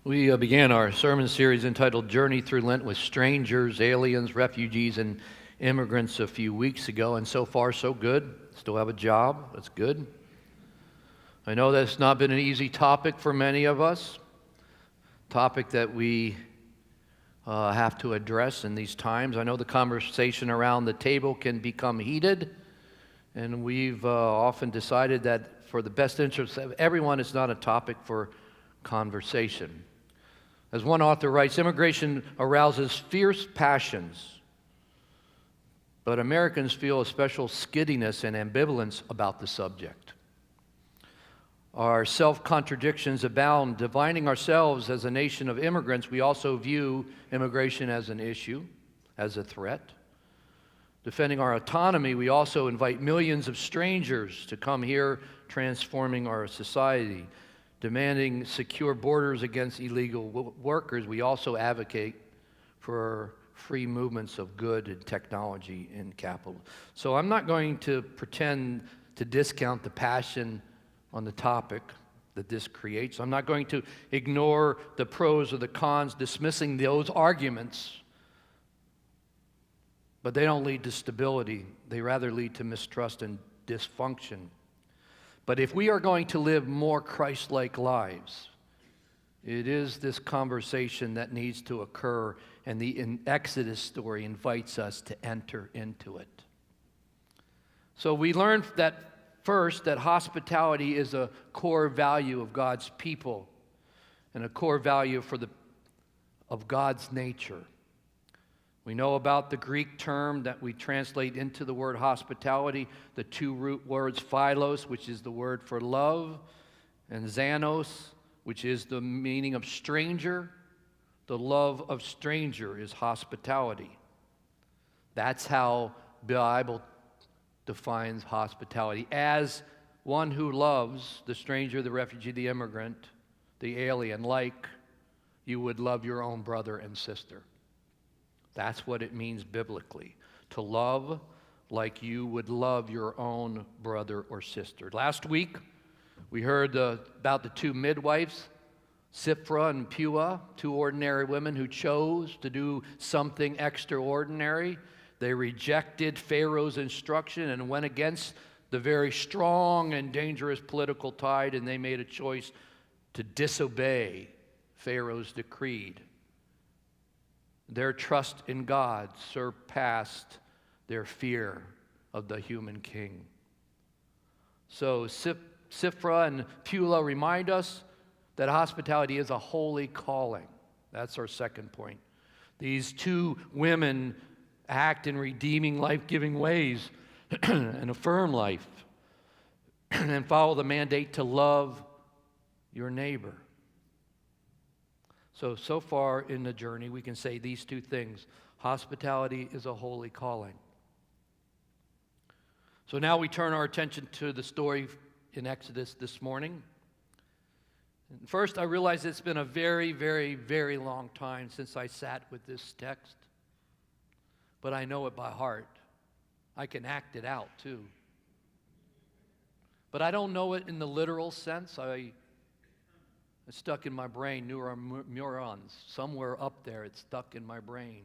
We began our sermon series entitled Journey Through Lent with Strangers, Aliens, Refugees, and Immigrants a few weeks ago, and so far so good. Still have a job. That's good. I know that's not been an easy topic for many of us, topic that we have to address in these times. I know the conversation around the table can become heated, and we've often decided that for the best interest of everyone, it's not a topic for conversation. As one author writes, immigration arouses fierce passions, but Americans feel a special skiddiness and ambivalence about the subject. Our self-contradictions abound. Defining ourselves as a nation of immigrants, we also view immigration as an issue, as a threat. Defending our autonomy, we also invite millions of strangers to come here, transforming our society. Demanding secure borders against illegal workers, we also advocate for free movements of good and technology and capital. So I'm not going to pretend to discount the passion on the topic that this creates. I'm not going to ignore the pros or the cons, dismissing those arguments. But they don't lead to stability. They rather lead to mistrust and dysfunction. But if we are going to live more Christ-like lives, it is this conversation that needs to occur, and the Exodus story invites us to enter into it. So we learned that first, that hospitality is a core value of God's people and a core value of God's nature. We know about the Greek term that we translate into the word hospitality, the two root words philos, which is the word for love, and xanos, which is the meaning of stranger. The love of stranger is hospitality. That's how the Bible defines hospitality, as one who loves the stranger, the refugee, the immigrant, the alien, like you would love your own brother and sister. That's what it means biblically, to love like you would love your own brother or sister. Last week, we heard about the two midwives, Shiphrah and Puah, two ordinary women who chose to do something extraordinary. They rejected Pharaoh's instruction and went against the very strong and dangerous political tide, and they made a choice to disobey Pharaoh's decree. Their trust in God surpassed their fear of the human king. So Shiphrah and Puah remind us that hospitality is a holy calling. That's our second point. These two women act in redeeming, life-giving ways and affirm life and follow the mandate to love your neighbor. So far in the journey, we can say these two things. Hospitality is a holy calling. So now we turn our attention to the story in Exodus this morning. And first, I realize it's been a very, very, very long time since I sat with this text. But I know it by heart. I can act it out, too. But I don't know it in the literal sense. It's stuck in my brain, neurons. Somewhere up there, it's stuck in my brain.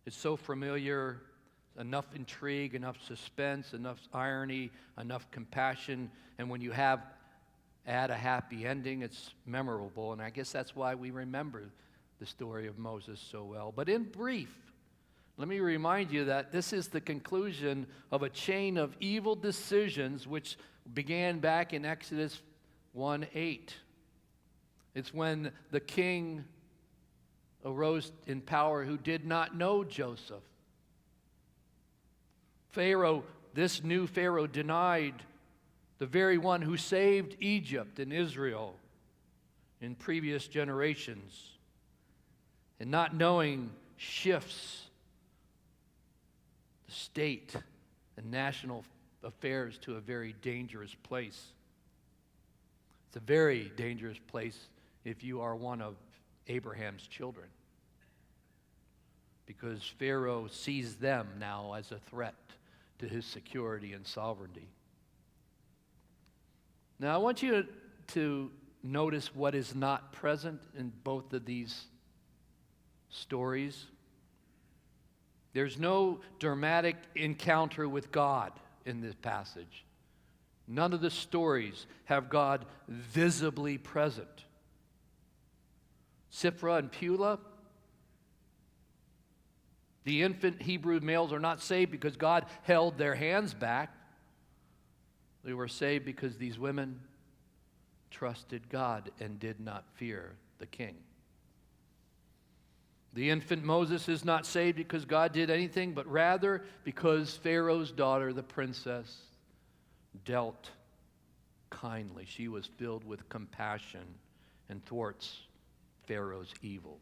It's so familiar, enough intrigue, enough suspense, enough irony, enough compassion. And when you add a happy ending, it's memorable. And I guess that's why we remember the story of Moses so well. But in brief, let me remind you that this is the conclusion of a chain of evil decisions which began back in Exodus 1:8. It's when the king arose in power who did not know Joseph. This new Pharaoh denied the very one who saved Egypt and Israel in previous generations. And not knowing shifts the state and national affairs to a very dangerous place. It's a very dangerous place if you are one of Abraham's children, because Pharaoh sees them now as a threat to his security and sovereignty. Now, I want you to notice what is not present in both of these stories. There's no dramatic encounter with God in this passage. None of the stories have God visibly present. Shiphrah and Puah, the infant Hebrew males are not saved because God held their hands back. They were saved because these women trusted God and did not fear the king. The infant Moses is not saved because God did anything, but rather because Pharaoh's daughter, the princess, dealt kindly. She was filled with compassion and thwarts Pharaoh's evil.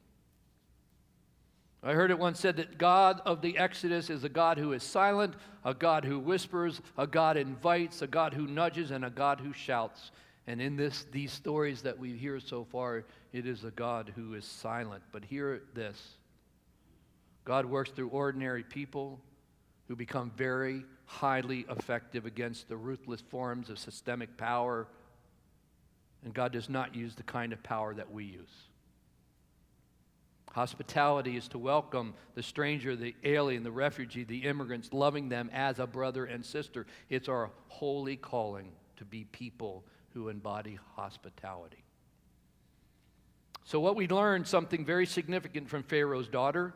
I heard it once said that God of the Exodus is a God who is silent, a God who whispers, a God invites, a God who nudges, and a God who shouts. And in these stories that we hear so far, it is a God who is silent. But hear this. God works through ordinary people who become very highly effective against the ruthless forms of systemic power. And God does not use the kind of power that we use. Hospitality is to welcome the stranger, the alien, the refugee, the immigrants, loving them as a brother and sister. It's our holy calling to be people who embody hospitality. So what we learned, something very significant from Pharaoh's daughter,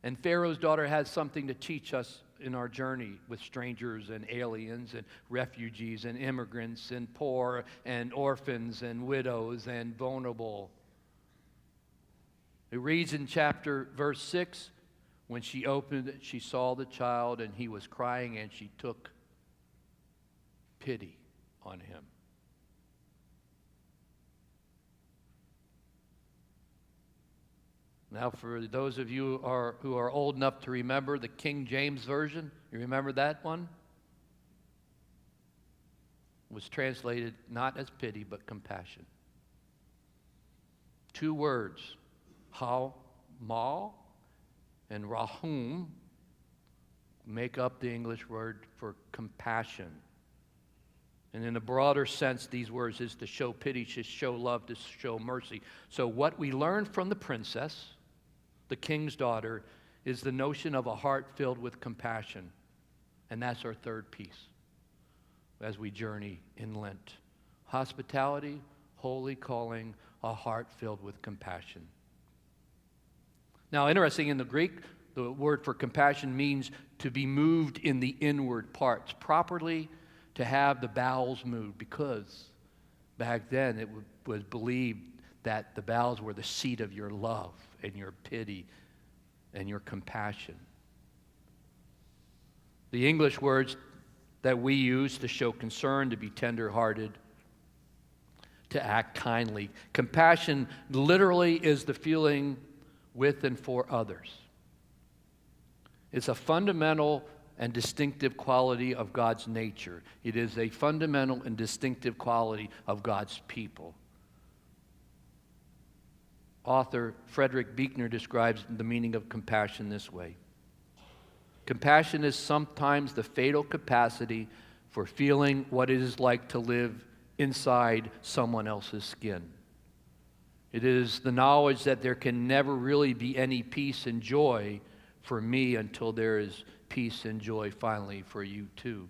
and Pharaoh's daughter has something to teach us in our journey with strangers and aliens and refugees and immigrants and poor and orphans and widows and vulnerable. It reads in verse 6, when she opened it, she saw the child and he was crying, and she took pity on him. Now, for those of you who are old enough to remember the King James Version, you remember that one? It was translated not as pity, but compassion. 2 words, ha-mal and rahum, make up the English word for compassion. And in a broader sense, these words is to show pity, to show love, to show mercy. So what we learn from the princess, the king's daughter, is the notion of a heart filled with compassion. And that's our third piece as we journey in Lent. Hospitality, holy calling, a heart filled with compassion. Now, interesting, in the Greek, the word for compassion means to be moved in the inward parts, properly to have the bowels moved, because back then it was believed that the bowels were the seat of your love and your pity and your compassion. The English words that we use to show concern, to be tender-hearted, to act kindly. Compassion literally is the feeling with and for others. It's a fundamental and distinctive quality of God's nature. It is a fundamental and distinctive quality of God's people. Author Frederick Buechner describes the meaning of compassion this way. Compassion is sometimes the fatal capacity for feeling what it is like to live inside someone else's skin. It is the knowledge that there can never really be any peace and joy for me until there is peace and joy finally for you too.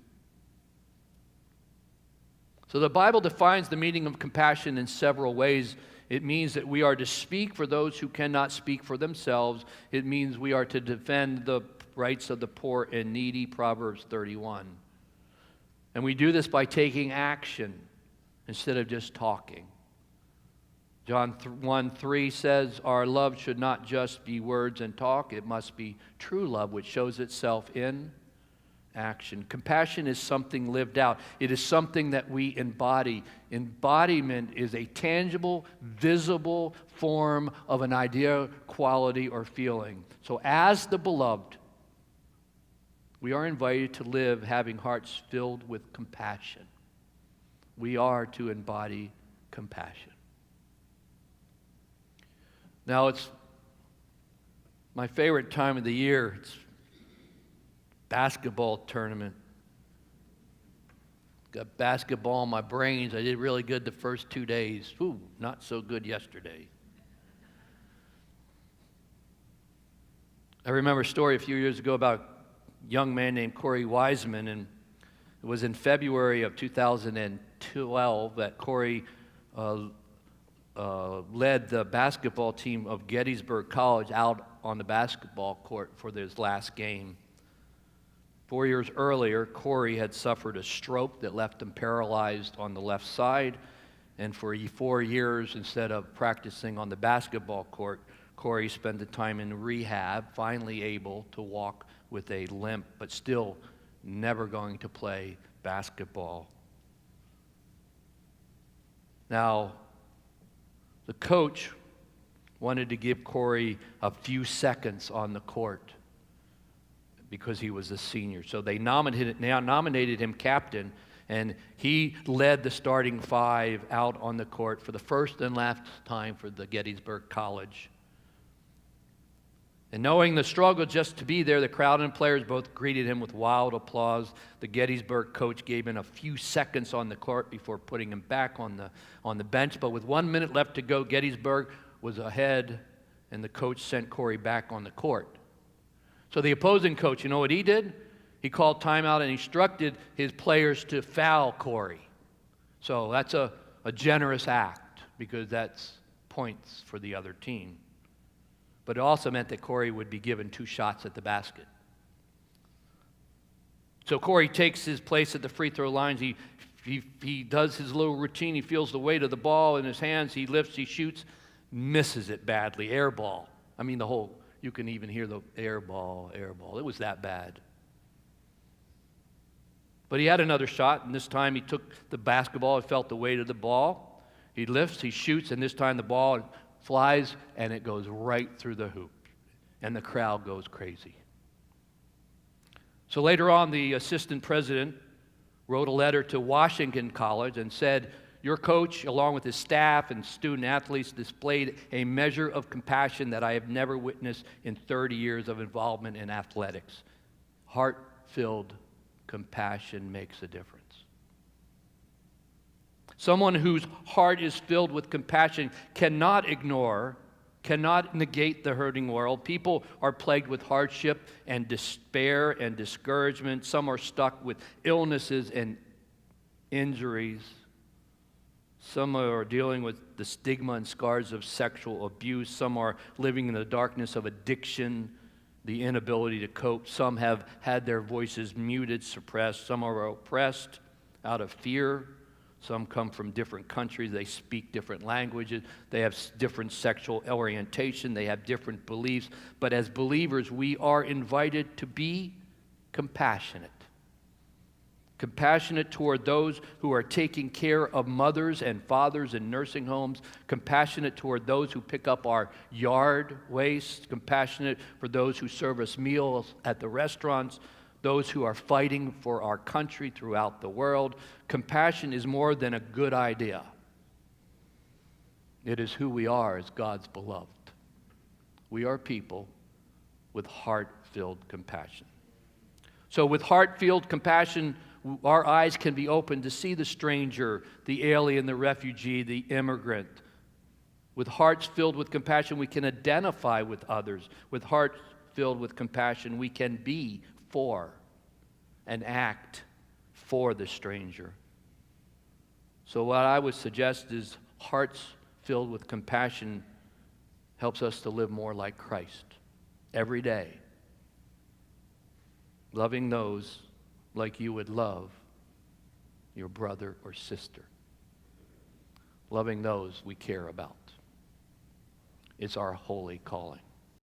So the Bible defines the meaning of compassion in several ways. It means that we are to speak for those who cannot speak for themselves. It means we are to defend the rights of the poor and needy, Proverbs 31. And we do this by taking action instead of just talking. John 1:3 says, our love should not just be words and talk. It must be true love, which shows itself in action. Compassion is something lived out. It is something that we embody. Embodiment is a tangible, visible form of an idea, quality, or feeling. So as the beloved, we are invited to live having hearts filled with compassion. We are to embody compassion. Now, it's my favorite time of the year. It's basketball tournament. Got basketball in my brains. I did really good the first 2 days. Ooh, not so good yesterday. I remember a story a few years ago about a young man named Corey Wiseman, and it was in February of 2012 that Corey led the basketball team of Gettysburg College out on the basketball court for this last game. 4 years earlier, Corey had suffered a stroke that left him paralyzed on the left side, and for 4 years, instead of practicing on the basketball court, Corey spent the time in rehab, finally able to walk with a limp, but still never going to play basketball. Now, the coach wanted to give Corey a few seconds on the court because he was a senior. So they nominated him captain, and he led the starting five out on the court for the first and last time for the Gettysburg College. And knowing the struggle just to be there, the crowd and players both greeted him with wild applause. The Gettysburg coach gave him a few seconds on the court before putting him back on the bench. But with 1 minute left to go, Gettysburg was ahead, and the coach sent Corey back on the court. So the opposing coach, you know what he did? He called timeout and instructed his players to foul Corey. So that's a generous act because that's points for the other team. But it also meant that Corey would be given 2 shots at the basket. So Corey takes his place at the free throw lines. He does his little routine. He feels the weight of the ball in his hands. He lifts, he shoots, misses it badly. Air ball. I mean, you can even hear the air ball. It was that bad. But he had another shot, and this time he took the basketball and felt the weight of the ball. He lifts, he shoots, and this time the ball flies, and it goes right through the hoop, and the crowd goes crazy. So later on, the assistant president wrote a letter to Washington College and said, "Your coach, along with his staff and student athletes, displayed a measure of compassion that I have never witnessed in 30 years of involvement in athletics. Heart-filled compassion makes a difference." Someone whose heart is filled with compassion cannot negate the hurting world. People are plagued with hardship and despair and discouragement. Some are stuck with illnesses and injuries. Some are dealing with the stigma and scars of sexual abuse. Some are living in the darkness of addiction, the inability to cope. Some have had their voices muted, suppressed. Some are oppressed out of fear. Some come from different countries. They speak different languages. They have different sexual orientation. They have different beliefs. But as believers, we are invited to be compassionate. Compassionate toward those who are taking care of mothers and fathers in nursing homes. Compassionate toward those who pick up our yard waste. Compassionate for those who serve us meals at the restaurants. Those who are fighting for our country throughout the world. Compassion is more than a good idea. It is who we are as God's beloved. We are people with heart-filled compassion. So with heart-filled compassion, our eyes can be opened to see the stranger, the alien, the refugee, the immigrant. With hearts filled with compassion, we can identify with others. With hearts filled with compassion, we can be for and act for the stranger. So what I would suggest is hearts filled with compassion helps us to live more like Christ every day. Loving those like you would love your brother or sister. Loving those we care about. It's our holy calling.